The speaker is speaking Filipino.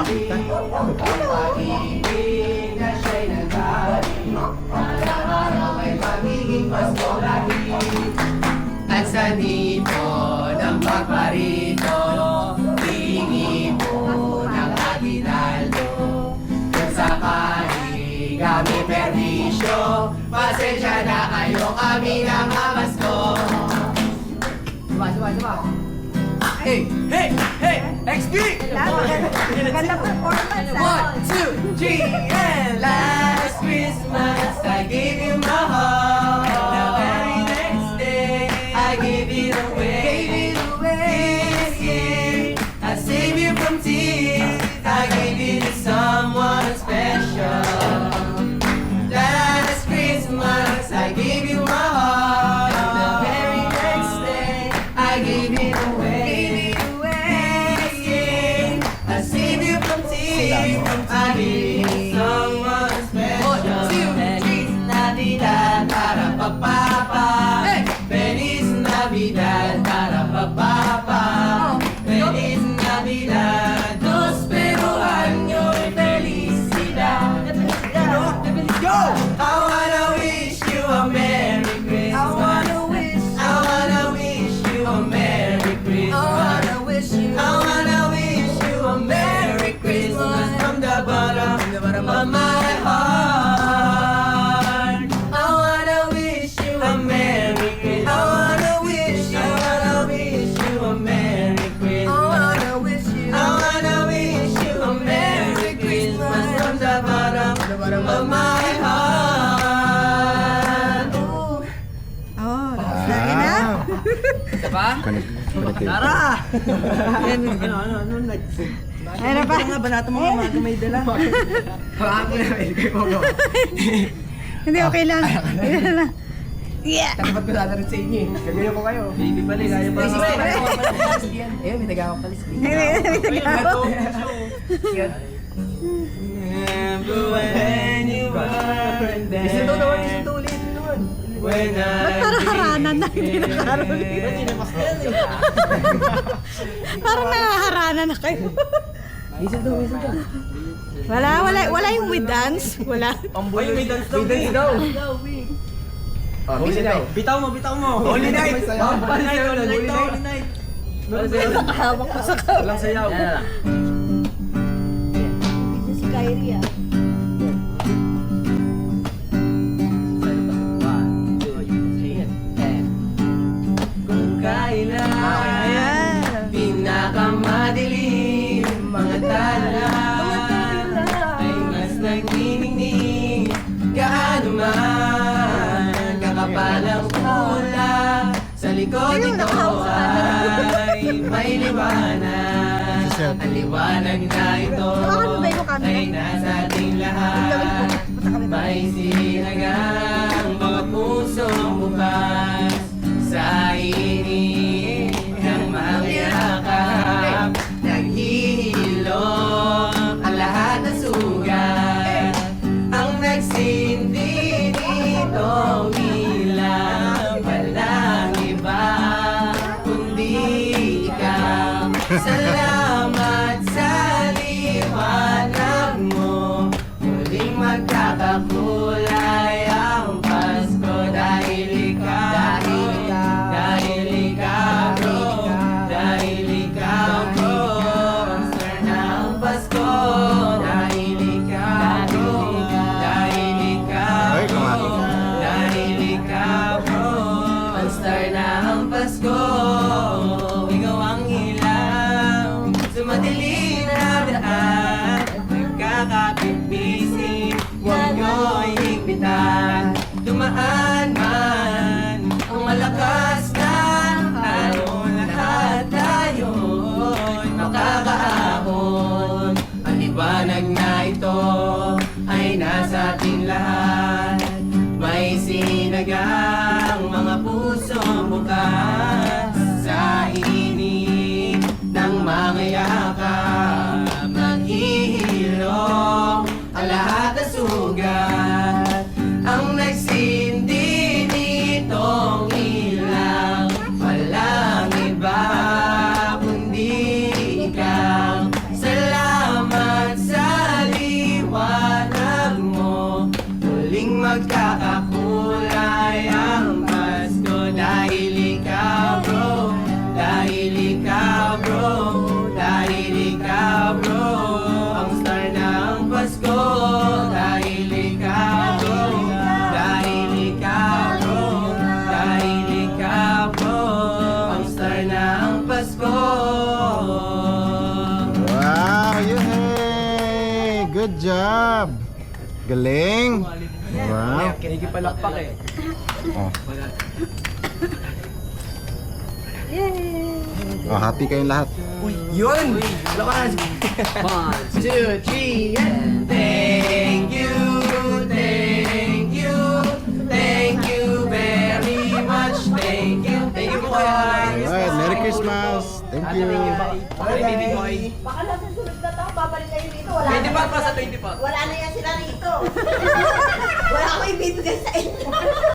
makita. Ang pag-ibig na siya'y nagbalik, araw-araw ay magiging Pasko lagi. At sa dito ng pagparito, hihingi mo ng aginaldo. Kung sakali kami permisyo, pasensya na kayo kami ng amasko. Diba? Hey! Hey! Hey! XP! Ganda performance. 1, 2, 3, and last Christmas I gave you my heart. The very next day I gave it away. This year I saved you from tears. I gave it to someone special. Last Christmas I gave you my heart. The very next day I gave it away. This year I saved you from tears. I gave it to someone special. Feliz Navidad para papapa. Feliz Navidad para papapa. Feliz Navidad, prospero año y felicidad. Go! I wanna wish you a Merry Christmas. I wanna wish you a Merry Christmas. I wanna wish you a Merry Christmas from the bottom of my heart. I wanna wish you a Merry Christmas. I wanna wish you a Merry Christmas. I wanna wish you a Merry Christmas from the bottom of my heart. Oh, lagi na? Isa pa? Connected. Tara! Ano pa? Nga, banato mo nga mga may dala. Parang ko na, ilagay mo ko. Hindi, okay lang. Okay lang. Yeah! Dapat ko sana rin sa inyo eh. Kagaya ko kayo. Baby pala, kaya pa nga. Ayun, may tagawang pala sa Remember when you were there. Isa to naman, isa to ulit naman. When Ba't parang haranan na hindi nakaroon? Parang nakaharanan na kayo. Isa to. Wala yung with dance? Wala. Ay, may dance daw. May dance daw. Holy night. Bitaw mo. Holy night. Holy night. Nakahawak ko sa kamay. Walang sayaw. Si Kyrie ah. Kung kailan pinakamadilim mga tala ay mas nagniningning gaano man kakapalang pula sa likod nito ay may liwanag. Ang liwanag na ito ay nasa ating lahat. May sinagang mga pusong bukas sa init ng mga yakap. Naghihilom ang lahat ng sugat. Ang nagsindi nitong ilang walang iba kundi ikaw. Salamat sa liwanag mo. Muling magkakakulay ang Pasko dahil ikaw. Dahil ikaw, ang star ng Pasko. Dahil ikaw, ang star ng Pasko. Ikaw ang ilaw sa madilim na daan. Magkakapipising, huwag nyo'y higpitan. Dumaan man ang malakas na alon, lahat tayo'y makakaahon. Ang liwanag na ito ay nasa ating lahat. May sinagang mga pusong bukas sa init ng mga yakap. Naghihilom ang lahat ng sugat. Ang nagsindi nitong ilang walang iba kundi ikaw. Salamat Good job! Galing! Wow! Nagipalakpak eh. Oh. Yay! Oh, happy kayong lahat. Uy, yun! Lakas! 1, 2, 3, and thank you, thank you, thank you very much, thank you po guys! Alright, Merry Christmas! Thank you! Bye, baby boy! Baka lang susunod na taon, babalik kayo dito. Wala 20 pa sa 20 pa. Wala na yan sila rito. Wala ko ibibigay sa inyo.